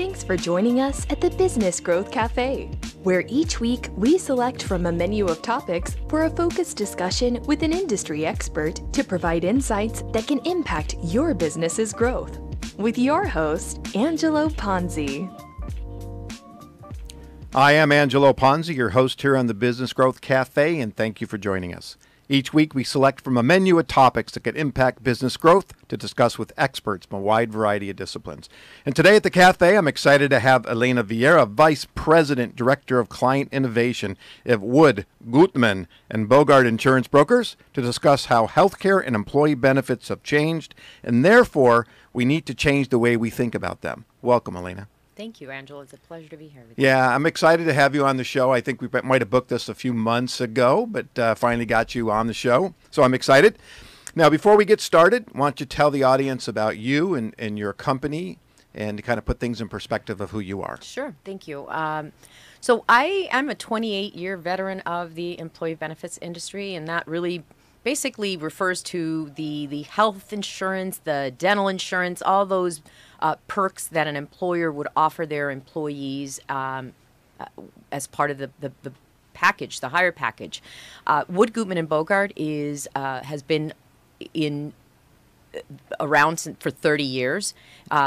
Thanks for joining us at the Business Growth Cafe, where each week we select from a menu of topics for a focused discussion with an industry expert to provide insights that can impact your business's growth. With your host, Angelo Ponzi. I am Angelo Ponzi, your host here on the Business Growth Cafe, and thank you for joining us. Each week, we select from a menu of topics that could impact business growth to discuss with experts from a wide variety of disciplines. And today at the cafe, I'm excited to have Elena Viera, Vice President, Director of Client Innovation at Wood Gutmann Bogart Insurance Brokers, to discuss how healthcare and employee benefits have changed, and therefore, we need to change the way we think about them. Welcome, Elena. Thank you, Angela. It's a pleasure to be here with you. Yeah, I'm excited to have you on the show. I think we might have booked this a few months ago, but finally got you on the show. So I'm excited. Now, before we get started, why don't you tell the audience about you and your company and to kind of put things in perspective of who you are. Sure. Thank you. So I am a 28-year veteran of the employee benefits industry, and that really basically refers to the health insurance, the dental insurance, all those perks that an employer would offer their employees as part of the package, the hire package. Wood Gutmann Bogart has been around for 30 years.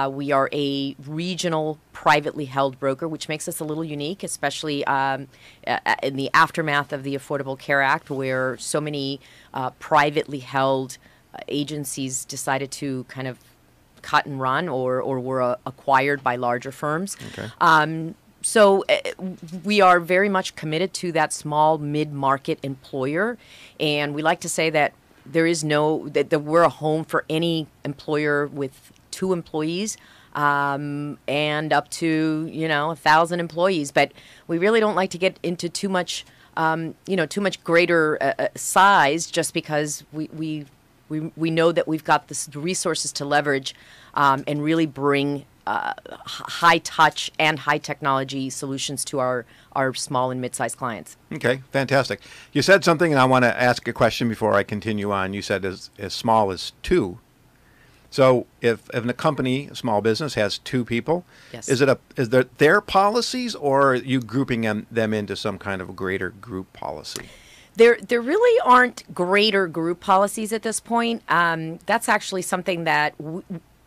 We are a regional privately held broker, which makes us a little unique, especially in the aftermath of the Affordable Care Act, where so many privately held agencies decided to kind of cut and run or were acquired by larger firms. Okay. So we are very much committed to that small mid-market employer, and we like to say that that we're a home for any employer with 2 employees and up to 1,000 employees. But we really don't like to get into too much greater size, just because we know that we've got the resources to leverage and really bring high touch and high technology solutions to our small and mid-sized clients. Okay, fantastic. You said something, and I want to ask a question before I continue on. You said as small as 2. So if a company, a small business, has 2 people, yes, is there their policies, or are you grouping them into some kind of a greater group policy? There really aren't greater group policies at this point. That's actually something that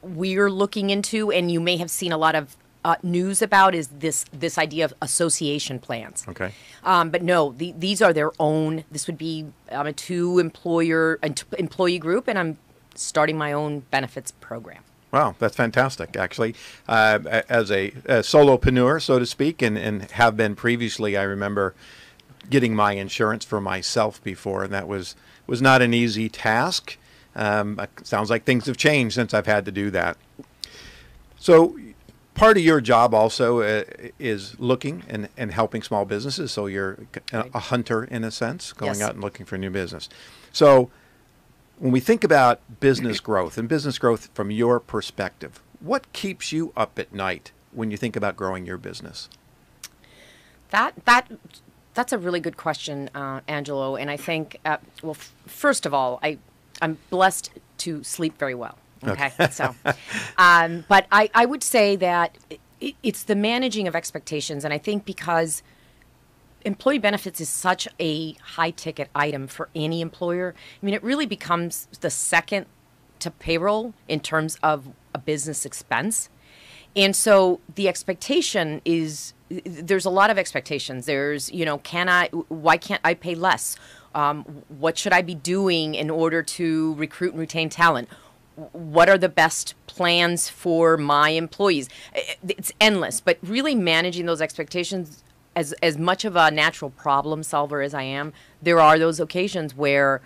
we're looking into, and you may have seen a lot of news about, is this idea of association plans. Okay. But no, these are their own. This would be a 2-employee group, and I'm starting my own benefits program. Wow, that's fantastic, actually. As a solopreneur, so to speak, and have been previously, I remember getting my insurance for myself before, and that was not an easy task. Sounds like things have changed since I've had to do that. So part of your job also is looking and helping small businesses. So you're a hunter in a sense, going out and looking for new business. So when we think about business growth and business growth from your perspective, what keeps you up at night when you think about growing your business? That's a really good question, Angelo. And I think, first of all, I'm blessed to sleep very well. Okay. So, but I would say that it's the managing of expectations. And I think because employee benefits is such a high ticket item for any employer, I mean, it really becomes the second to payroll in terms of a business expense. And so the expectation is, there's a lot of expectations. There's, why can't I pay less? What should I be doing in order to recruit and retain talent? What are the best plans for my employees? It's endless, but really managing those expectations, as much of a natural problem solver as I am, there are those occasions where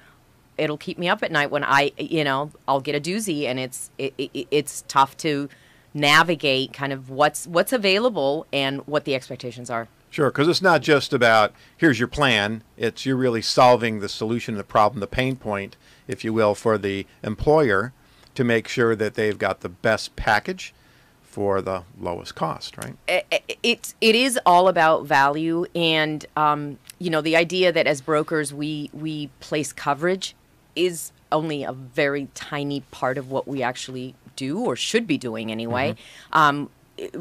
it'll keep me up at night when I'll get a doozy, and it's tough to navigate kind of what's available and what the expectations are. Sure, because it's not just about, here's your plan. It's you're really solving the solution, the problem, the pain point, if you will, for the employer to make sure that they've got the best package for the lowest cost, right? It is all about value, and the idea that as brokers we place coverage is only a very tiny part of what we actually do, or should be doing anyway. Mm-hmm.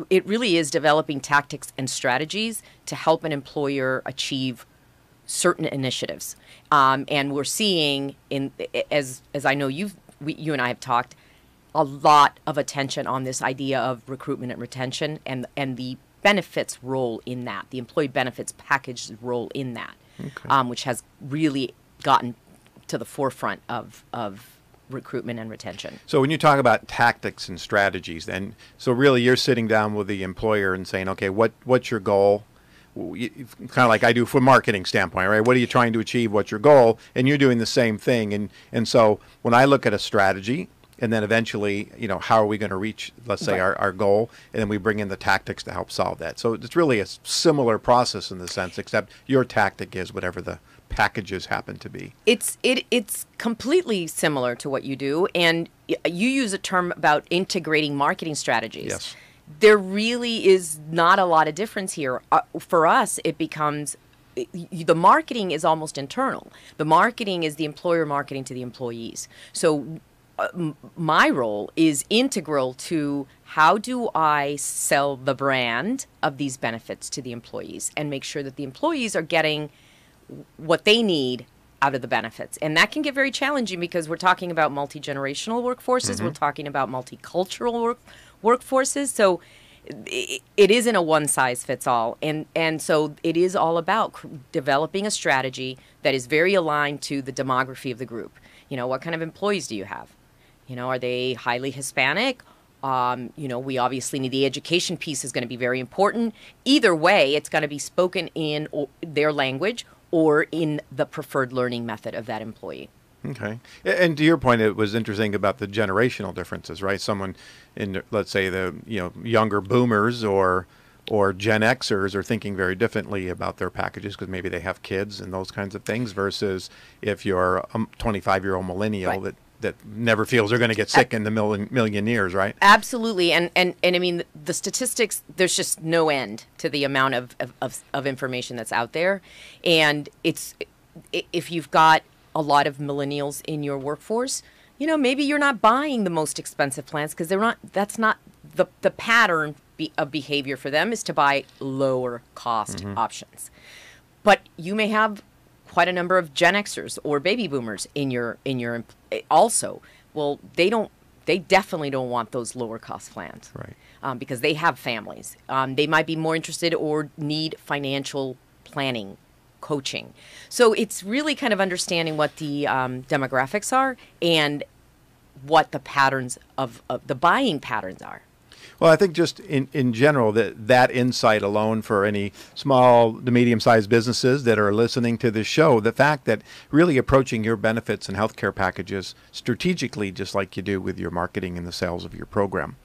it really is developing tactics and strategies to help an employer achieve certain initiatives. And we're seeing, as I know you and I have talked, a lot of attention on this idea of recruitment and retention and the benefits role in that, the employee benefits package role in that, which has really gotten to the forefront of recruitment and retention. So when you talk about tactics and strategies, then, so really you're sitting down with the employer and saying, okay, what's your goal? Kind of like I do from a marketing standpoint, right? What are you trying to achieve? What's your goal? And you're doing the same thing. And so when I look at a strategy, and then eventually, how are we going to reach, let's say, our goal, and then we bring in the tactics to help solve that. So it's really a similar process in the sense, except your tactic is whatever the packages happen to be. It's completely similar to what you do, and you use a term about integrating marketing strategies. Yes. There really is not a lot of difference here. For us, it becomes the marketing is almost internal. The marketing is the employer marketing to the employees. So my role is integral to how do I sell the brand of these benefits to the employees and make sure that the employees are getting what they need out of the benefits. And that can get very challenging because we're talking about multi-generational workforces. We're talking about multicultural workforces. So it isn't a one-size-fits-all. And so it is all about developing a strategy that is very aligned to the demography of the group. What kind of employees do you have? Are they highly Hispanic? We obviously need the education piece is going to be very important. Either way, it's going to be spoken in their language or in the preferred learning method of that employee. Okay. And to your point, it was interesting about the generational differences, right? Someone in, let's say, the younger boomers or Gen Xers are thinking very differently about their packages because maybe they have kids and those kinds of things versus if you're a 25-year-old millennial that never feels they're going to get sick in the million years, right? Absolutely. And I mean, the statistics, there's just no end to the amount of information that's out there. And if you've got a lot of millennials in your workforce, maybe you're not buying the most expensive plans because that's not the pattern of behavior for them is to buy lower cost options. But you may have quite a number of Gen Xers or baby boomers in your also. Well, they definitely don't want those lower cost plans, right? Because they have families. They might be more interested or need financial planning, coaching. So it's really kind of understanding what the demographics are and what the patterns of the buying patterns are. Well, I think just in general, that insight alone for any small to medium-sized businesses that are listening to this show, the fact that really approaching your benefits and healthcare packages strategically, just like you do with your marketing and the sales of your program.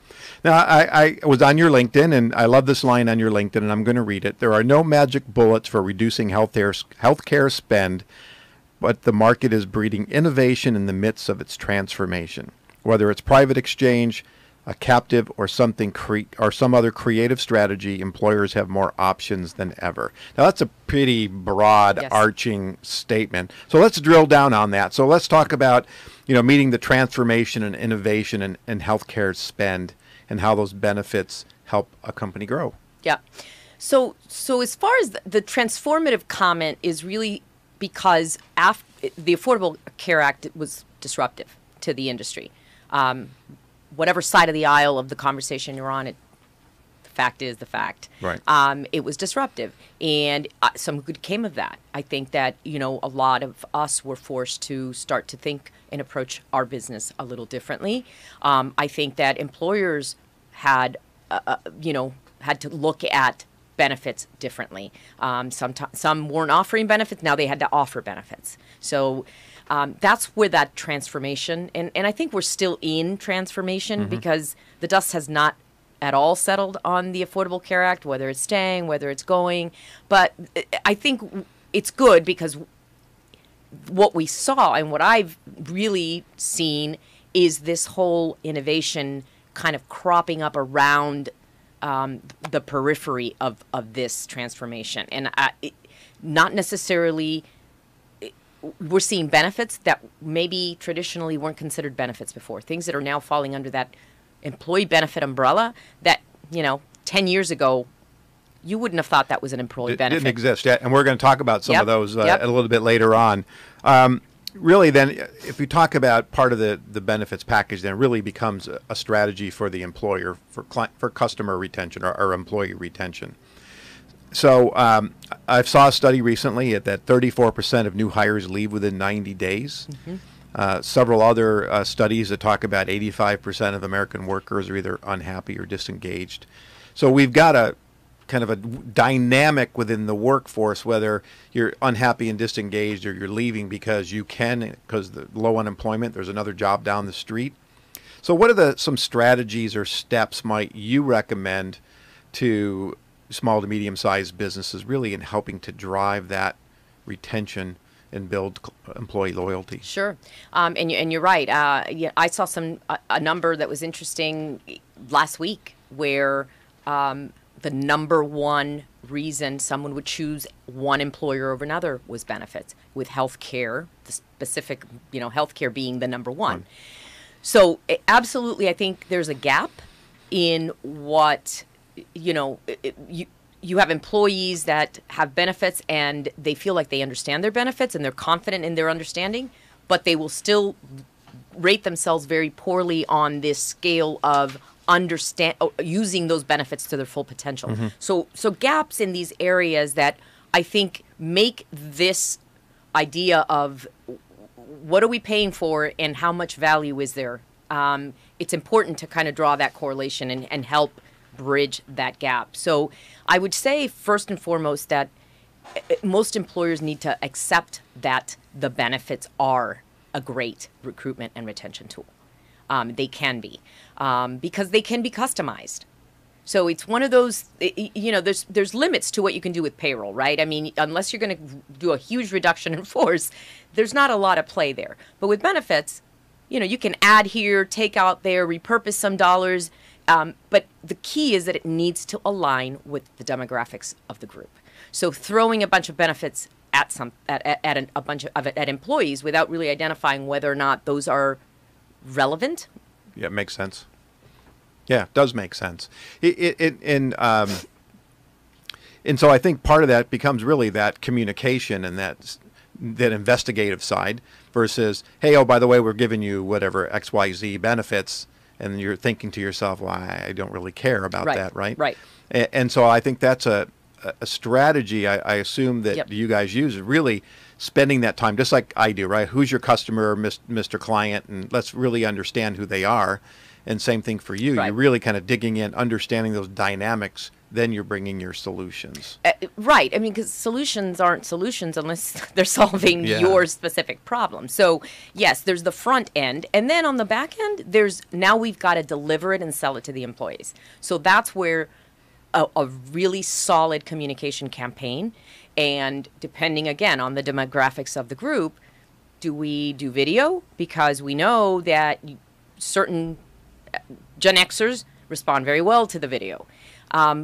Now, I was on your LinkedIn, and I love this line on your LinkedIn, and I'm going to read it. There are no magic bullets for reducing healthcare spend, but the market is breeding innovation in the midst of its transformation. Whether it's private exchange, a captive, or some other creative strategy, employers have more options than ever. Now, that's a pretty broad, arching statement. So let's drill down on that. So let's talk about, meeting the transformation and innovation in healthcare spend and how those benefits help a company grow. Yeah. So as far as the transformative comment is really because the Affordable Care Act was disruptive to the industry. Whatever side of the aisle of the conversation you're on, the fact is the fact. Right. It was disruptive, and some good came of that. I think that, a lot of us were forced to start to think and approach our business a little differently. I think that employers had to look at benefits differently. Some weren't offering benefits. Now they had to offer benefits. So that's where that transformation, and I think we're still in transformation because the dust has not at all settled on the Affordable Care Act, whether it's staying, whether it's going. But I think it's good because what we saw and what I've really seen is this whole innovation kind of cropping up around the periphery of this transformation. And not necessarily... We're seeing benefits that maybe traditionally weren't considered benefits before. Things that are now falling under that employee benefit umbrella that 10 years ago, you wouldn't have thought that was an employee benefit. Didn't exist yet, and we're going to talk about some of those a little bit later on. Really, then, if we talk about part of the benefits package, then it really becomes a strategy for the employer for customer retention or employee retention. So I saw a study recently that 34% of new hires leave within 90 days. Several other studies that talk about 85% of American workers are either unhappy or disengaged. So we've got a kind of a dynamic within the workforce, whether you're unhappy and disengaged or you're leaving because the low unemployment, there's another job down the street. So what are some strategies or steps might you recommend to small to medium-sized businesses really in helping to drive that retention and build employee loyalty? Sure. And you're right. I saw a number that was interesting last week where the number one reason someone would choose one employer over another was benefits, with health care, the specific, health care being the number one. So absolutely, I think there's a gap in what, you have employees that have benefits and they feel like they understand their benefits and they're confident in their understanding, but they will still rate themselves very poorly on this scale of using those benefits to their full potential. So gaps in these areas that I think make this idea of what are we paying for and how much value is there. It's important to kind of draw that correlation and help bridge that gap. So I would say first and foremost that most employers need to accept that the benefits are a great recruitment and retention tool. They can be, because they can be customized. So it's one of those, there's limits to what you can do with payroll, right? I mean, unless you're going to do a huge reduction in force, there's not a lot of play there. But with benefits, you can add here, take out there, repurpose some dollars. But the key is that it needs to align with the demographics of the group. So throwing a bunch of benefits at a bunch of employees without really identifying whether or not those are relevant. Yeah, it makes sense. Yeah, it does make sense. And so I think part of that becomes really that communication and that investigative side versus, hey, oh, by the way, we're giving you whatever XYZ benefits, and you're thinking to yourself, well, I don't really care about that, right? Right. And so I think that's a strategy I assume that you guys use, is really spending that time, just like I do, right? Who's your customer, Mr. Client, and let's really understand who they are. And same thing for you. Right. You're really kind of digging in, understanding those dynamics, then you're bringing your solutions. Right. I mean, because solutions aren't solutions unless they're solving your specific problem. So, yes, there's the front end. And then on the back end, now we've got to deliver it and sell it to the employees. So that's where a really solid communication campaign, and depending, again, on the demographics of the group, do we do video? Because we know that certain Gen Xers respond very well to the video.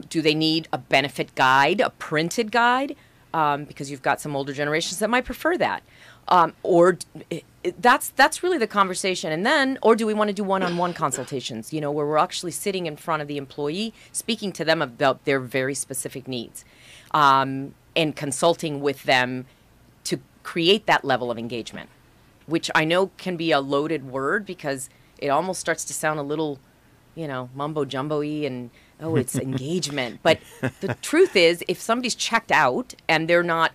Do they need a benefit guide, a printed guide? Because you've got some older generations that might prefer that. Or that's really the conversation. And then, or do we want to do one-on-one consultations, where we're actually sitting in front of the employee, speaking to them about their very specific needs, and consulting with them to create that level of engagement, which I know can be a loaded word because it almost starts to sound a little, mumbo-jumbo-y and, oh, it's engagement. But the truth is, if somebody's checked out and they're not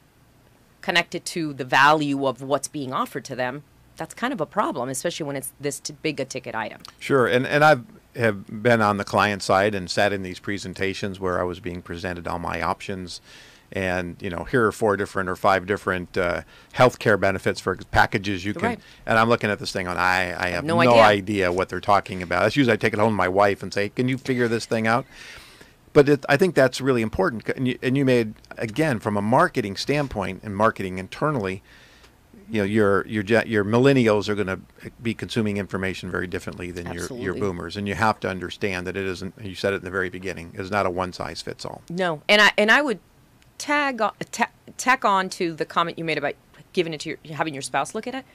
connected to the value of what's being offered to them, that's kind of a problem, especially when it's this big a ticket item. Sure. And I have been on the client side and sat in these presentations where I was being presented all my options. And, here are 4 different or 5 different healthcare benefits for packages you can. Right. And I'm looking at this thing on, I have no idea what they're talking about. That's usually I take it home to my wife and say, can you figure this thing out? But I think that's really important. And you made, again, from a marketing standpoint and marketing internally, your millennials are going to be consuming information very differently than your boomers, and you have to understand that it isn't. You said it in the very beginning. It's not a one size fits all. No, and I would tack on to the comment you made about giving it to having your spouse look at it.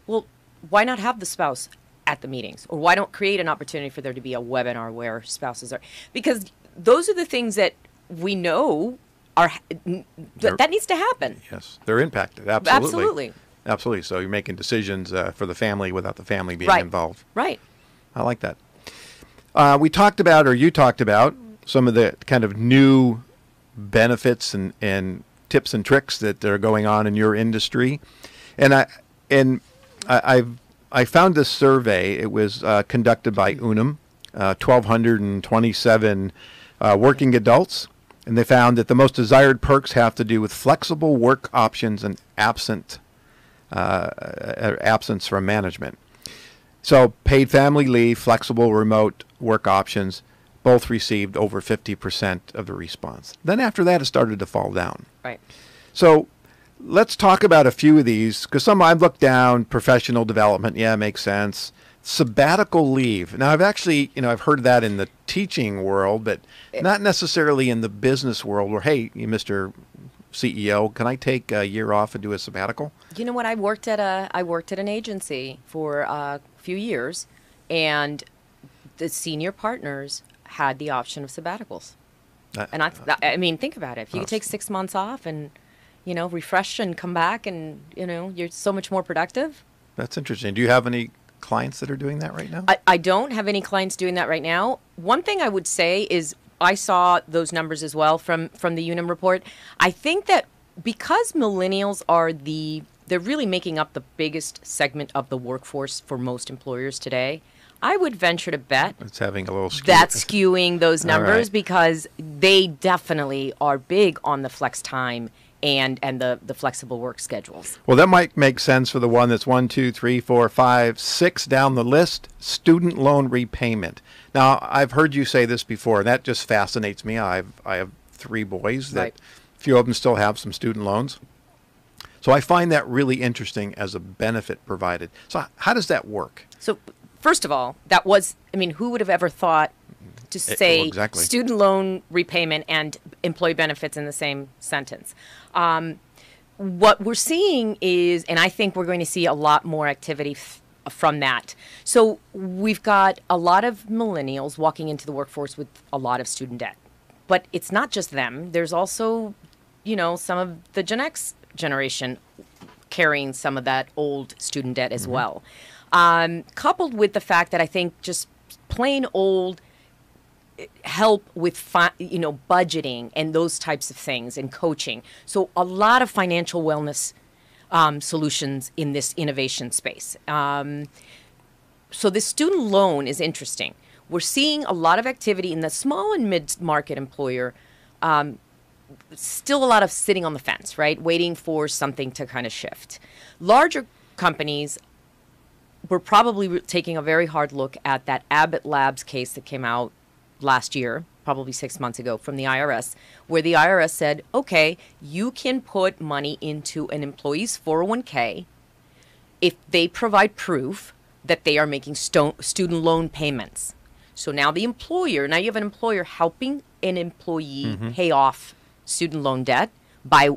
Well, why not have the spouse at the meetings? Or why don't create an opportunity for there to be a webinar where spouses are, because those are the things that we know are that needs to happen. Yes, they're impacted. Absolutely. Absolutely. Absolutely. So you're making decisions for the family without the family being Right. involved. Right. I like that. We talked about, or you talked about, some of the kind of new benefits and tips and tricks that are going on in your industry, and I found this survey. It was conducted by Unum, 1,227 working adults, and they found that the most desired perks have to do with flexible work options and absence from management. So paid family leave, flexible remote work options, both received over 50% of the response. Then after that, it started to fall down. Right. So let's talk about a few of these, because some I've looked down. Professional development, yeah, makes sense. Sabbatical leave. Now, I've actually, I've heard that in the teaching world, but not necessarily in the business world where, hey, Mr. CEO, can I take a year off and do a sabbatical? You know what? I worked at an agency for a few years, and the senior partners had the option of sabbaticals. And I mean, think about it. If you could take 6 months off and, refresh and come back and, you're so much more productive. That's interesting. Do you have any clients that are doing that right now? I don't have any clients doing that right now. One thing I would say is I saw those numbers as well from the Unum report. I think that because millennials they're really making up the biggest segment of the workforce for most employers today, I would venture to bet it's having a little skew. That's skewing those numbers right. because they definitely are big on the flex time and the flexible work schedules. Well, that might make sense for the one that's 1, 2, 3, 4, 5, 6 down the list, student loan repayment. Now, I've heard you say this before, and that just fascinates me. I have 3 boys that Right. a few of them still have some student loans. So I find that really interesting as a benefit provided. So how does that work? So first of all, who would have ever thought to say exactly. student loan repayment and employee benefits in the same sentence? What we're seeing is, and I think we're going to see a lot more activity from that. So we've got a lot of millennials walking into the workforce with a lot of student debt. But it's not just them. There's also, some of the Gen X generation carrying some of that old student debt as well. Coupled with the fact that I think just plain old help with budgeting and those types of things and coaching. So a lot of financial wellness solutions in this innovation space. So this student loan is interesting. We're seeing a lot of activity in the small and mid-market employer. Still a lot of sitting on the fence, right? Waiting for something to kind of shift. Larger companies, we're probably taking a very hard look at that Abbott Labs case that came out last year, probably 6 months ago, from the IRS, where the IRS said, okay, you can put money into an employee's 401k if they provide proof that they are making student loan payments. So now you have an employer helping an employee pay off student loan debt via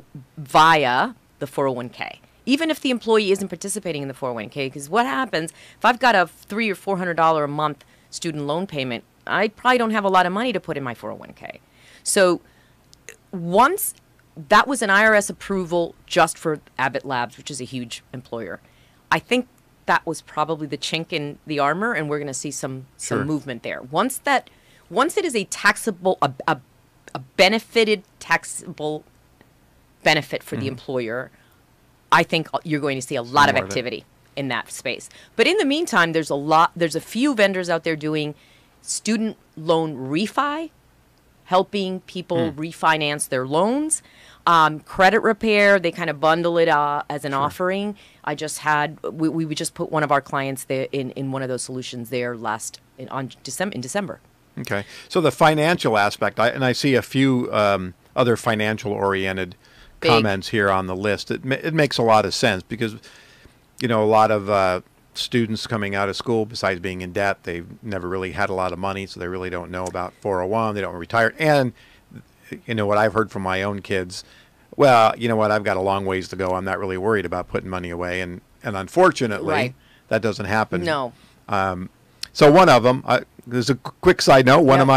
the 401k. Even if the employee isn't participating in the 401k, because what happens if I've got a $300 or $400 a month student loan payment, I probably don't have a lot of money to put in my 401k. So once that was an IRS approval just for Abbott Labs, which is a huge employer, I think that was probably the chink in the armor, and we're going to see some movement there. Once it is a taxable, a benefited taxable benefit for the employer, I think you're going to see a lot of activity in that space. But in the meantime, there's a few vendors out there doing student loan refi, helping people refinance their loans. Credit repair, they kind of bundle it as an offering. I just we just put one of our clients there in one of those solutions there in December. Okay. So the financial aspect, I see a few other financial-oriented comments here on the list. It makes a lot of sense because, a lot of students coming out of school, besides being in debt, they've never really had a lot of money, so they really don't know about 401. They don't retire. And, what I've heard from my own kids, well, I've got a long ways to go. I'm not really worried about putting money away. And unfortunately, that doesn't happen. No. So one of them, there's a quick side note. One of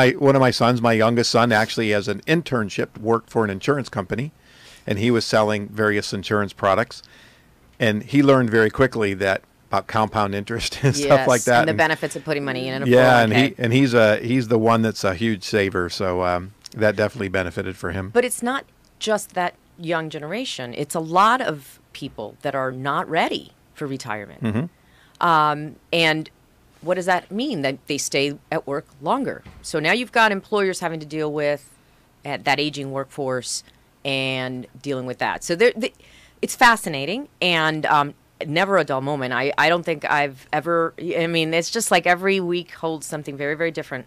my sons, my youngest son, actually has an internship, worked for an insurance company, and he was selling various insurance products, and he learned very quickly that about compound interest and stuff like that, and the benefits of putting money in a 401k. Yeah, and he's the one that's a huge saver, so that definitely benefited for him. But it's not just that young generation; it's a lot of people that are not ready for retirement, and what does that mean? That they stay at work longer. So now you've got employers having to deal with that aging workforce and dealing with that. So it's fascinating and never a dull moment. I don't think I've ever, I mean, it's just like every week holds something very, very different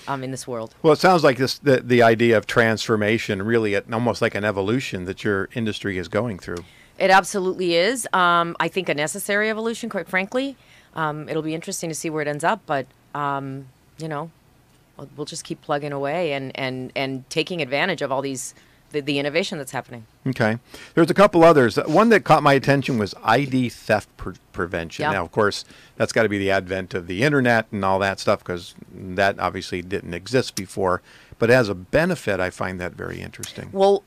in this world. Well, it sounds like the idea of transformation, really almost like an evolution that your industry is going through. It absolutely is. I think a necessary evolution, quite frankly. It'll be interesting to see where it ends up, but you know, we'll just keep plugging away and taking advantage of all these the innovation that's happening. Okay, there's a couple others. One that caught my attention was ID theft prevention. Yep. Now, of course, that's got to be the advent of the internet and all that stuff, because that obviously didn't exist before. But as a benefit, I find that very interesting. Well,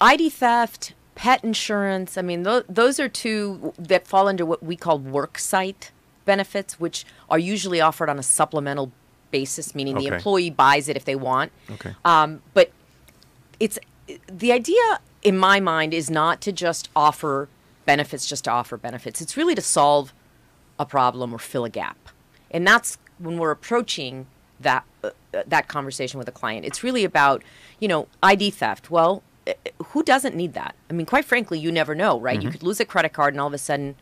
ID theft, pet insurance. I mean, those are two that fall under what we call work site benefits, which are usually offered on a supplemental basis, meaning the employee buys it if they want. Okay. But the idea, in my mind, is not to just offer benefits just to offer benefits. It's really to solve a problem or fill a gap. And that's when we're approaching that conversation with a client. It's really about, ID theft. Well, who doesn't need that? I mean, quite frankly, you never know, right? You could lose a credit card and all of a sudden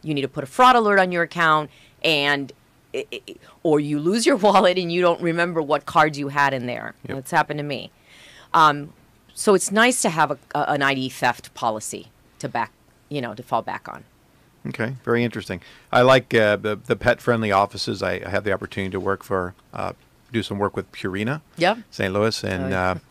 you need to put a fraud alert on your account, or you lose your wallet and you don't remember what cards you had in there. Yep. It's happened to me. So it's nice to have an ID theft policy to fall back on. Okay, very interesting. I like the pet-friendly offices. I have the opportunity to work do some work with Purina, St. Louis, and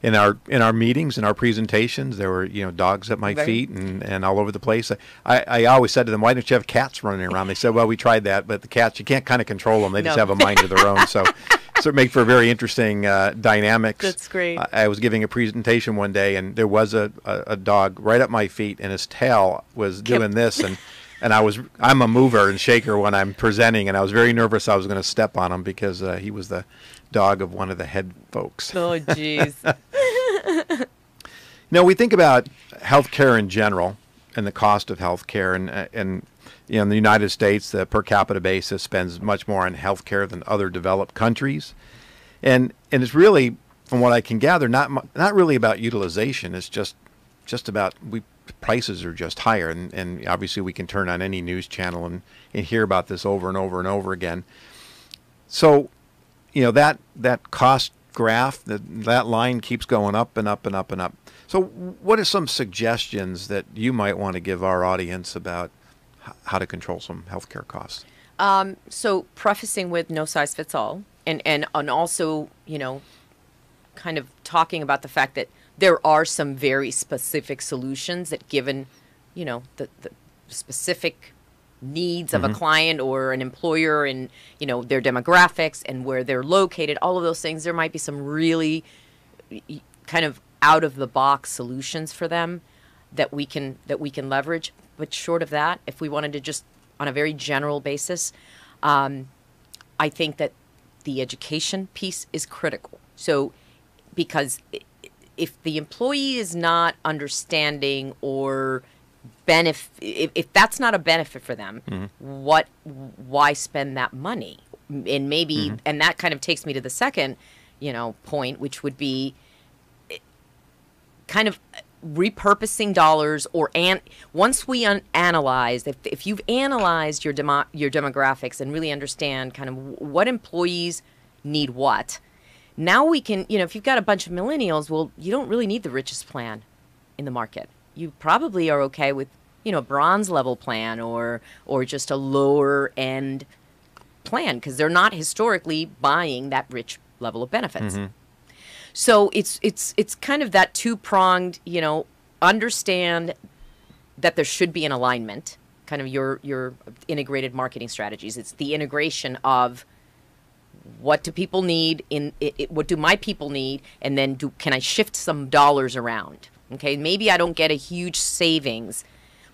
in our meetings, in our presentations, there were dogs at my feet and all over the place. I always said to them, "Why don't you have cats running around?" They said, "Well, we tried that, but the cats, you can't kind of control them. They just have a mind of their own." So it make for very interesting dynamics. That's great. I was giving a presentation one day, and there was a dog right at my feet, and his tail was doing this, and I'm a mover and shaker when I'm presenting, and I was very nervous I was going to step on him because he was the dog of one of the head folks. Oh, jeez. We think about healthcare in general and the cost of healthcare, and in the United States, the per capita basis spends much more on healthcare than other developed countries, and it's really, from what I can gather, not really about utilization. It's just about prices are just higher, and obviously we can turn on any news channel and hear about this over and over and over again. So, that cost graph, that line keeps going up and up and up and up. So what are some suggestions that you might want to give our audience about how to control some healthcare costs? So prefacing with no size fits all, and also, kind of talking about the fact that there are some very specific solutions that, given, the specific needs of a client or an employer and, their demographics and where they're located, all of those things, there might be some really kind of out-of-the-box solutions for them that we can leverage. But short of that, if we wanted to just, on a very general basis, I think that the education piece is critical. So, because if the employee is not understanding or if that's not a benefit for them, why spend that money? And maybe, and that kind of takes me to the second, point, which would be kind of repurposing dollars, or once we analyze, if you've analyzed your demographics and really understand kind of what employees need what, now we can, if you've got a bunch of millennials, well, you don't really need the richest plan in the market. You probably are okay with, a bronze level plan or just a lower end plan, because they're not historically buying that rich level of benefits. So it's kind of that two-pronged, understand that there should be an alignment kind of your integrated marketing strategies. It's the integration of what do people need what do my people need, and then can I shift some dollars around? Okay, maybe I don't get a huge savings,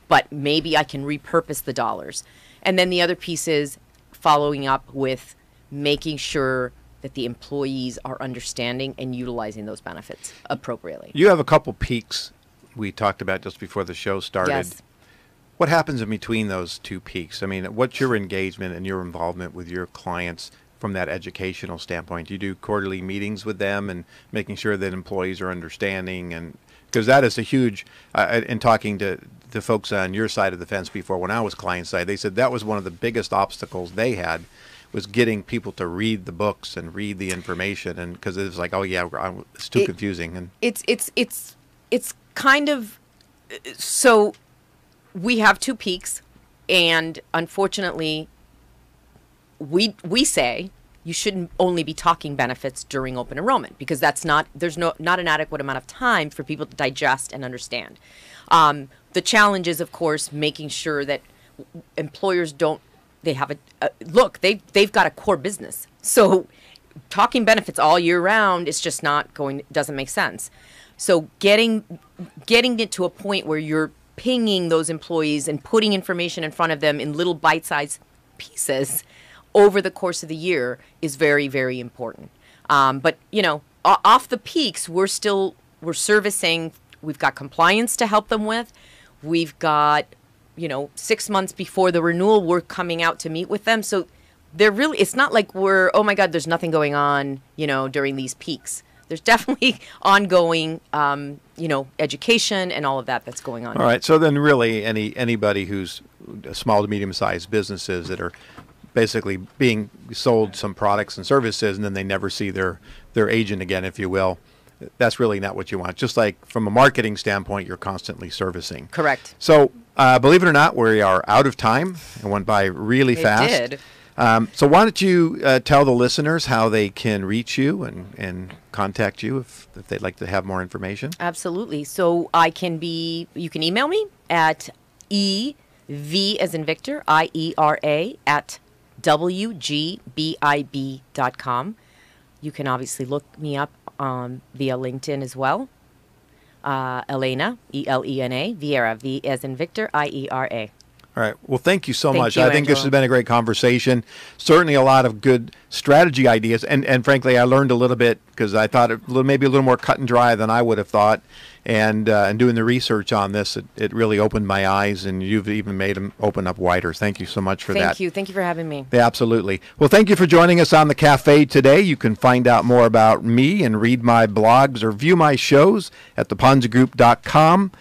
but maybe I can repurpose the dollars. And then the other piece is following up with making sure that the employees are understanding and utilizing those benefits appropriately. You have a couple peaks we talked about just before the show started. Yes. What happens in between those two peaks? I mean, what's your engagement and your involvement with your clients from that educational standpoint? Do you do quarterly meetings with them and making sure that employees are understanding? And because that is a huge, in talking to the folks on your side of the fence before, when I was client side, they said that was one of the biggest obstacles they had, was getting people to read the books and read the information, and because it was like, oh yeah, it's too confusing. And it's kind of, so we have two peaks, and unfortunately, we say you shouldn't only be talking benefits during open enrollment, because there's not an adequate amount of time for people to digest and understand. The challenge is, of course, making sure that employers they've got a core business. So talking benefits all year round is just doesn't make sense. So getting it to a point where you're pinging those employees and putting information in front of them in little bite-sized pieces over the course of the year is very, very important. But, off the peaks, we're servicing. We've got compliance to help them with. We've got, 6 months before the renewal, we're coming out to meet with them. So it's not like oh my God, there's nothing going on, during these peaks. There's definitely ongoing, education and all of that's going on. All right. So then really anybody who's small to medium-sized businesses that are basically being sold some products and services, and then they never see their agent again, if you will, that's really not what you want. Just like from a marketing standpoint, you're constantly servicing. Correct. So believe it or not, we are out of time. It went by really fast. It did. So why don't you tell the listeners how they can reach you and contact you if they'd like to have more information? Absolutely. So you can email me at EV as in Victor, IERA at WGBIB.com. You can obviously look me up via LinkedIn as well. Elena, ELENA, Viera, V as in Victor, IERA. All right. Well, thank you so much. You, I think this has been a great conversation. Certainly a lot of good strategy ideas. And frankly, I learned a little bit because I thought maybe a little more cut and dry than I would have thought. And doing the research on this, it really opened my eyes, and you've even made them open up wider. Thank you so much for that. Thank you. Thank you for having me. Yeah, absolutely. Well, thank you for joining us on the cafe today. You can find out more about me and read my blogs or view my shows at theponzigroup.com.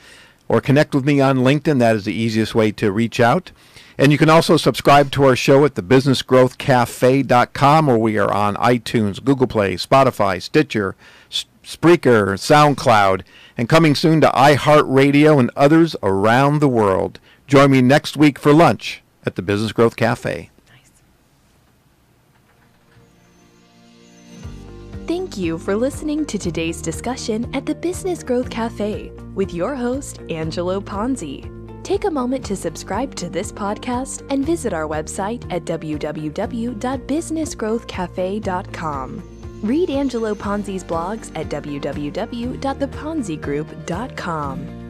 or connect with me on LinkedIn. That is the easiest way to reach out. And you can also subscribe to our show at thebusinessgrowthcafe.com, where we are on iTunes, Google Play, Spotify, Stitcher, Spreaker, SoundCloud, and coming soon to iHeartRadio and others around the world. Join me next week for lunch at the Business Growth Cafe. Thank you for listening to today's discussion at the Business Growth Cafe with your host, Angelo Ponzi. Take a moment to subscribe to this podcast and visit our website at www.businessgrowthcafe.com. Read Angelo Ponzi's blogs at www.theponzigroup.com.